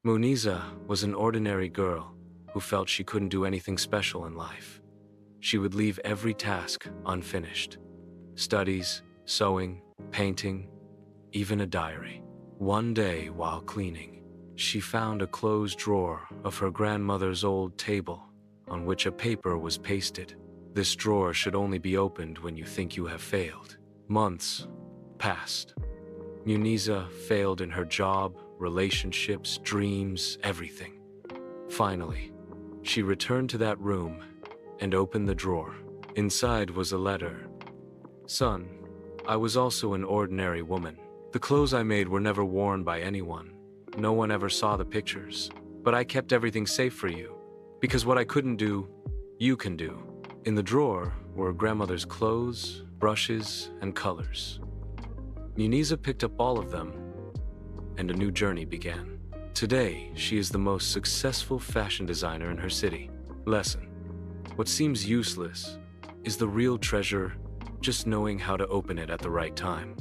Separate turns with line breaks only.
Munizah was an ordinary girl who felt she couldn't do anything special in life. She would leave every task unfinished. Studies, sewing, painting, even a diary. One day, while cleaning, she found a closed drawer of her grandmother's old table on which a paper was pasted. This drawer should only be opened when you think you have failed. Months passed. Munizah failed in her job, relationships, dreams, everything. Finally, she returned to that room and opened the drawer. Inside was a letter. Son, I was also an ordinary woman. The clothes I made were never worn by anyone. No one ever saw the pictures. But I kept everything safe for you, because what I couldn't do, you can do. In the drawer were grandmother's clothes, brushes, and colors. Munizah picked up all of them, and a new journey began. Today, she is the most successful fashion designer in her city. Lesson: what seems useless is the real treasure, just knowing how to open it at the right time.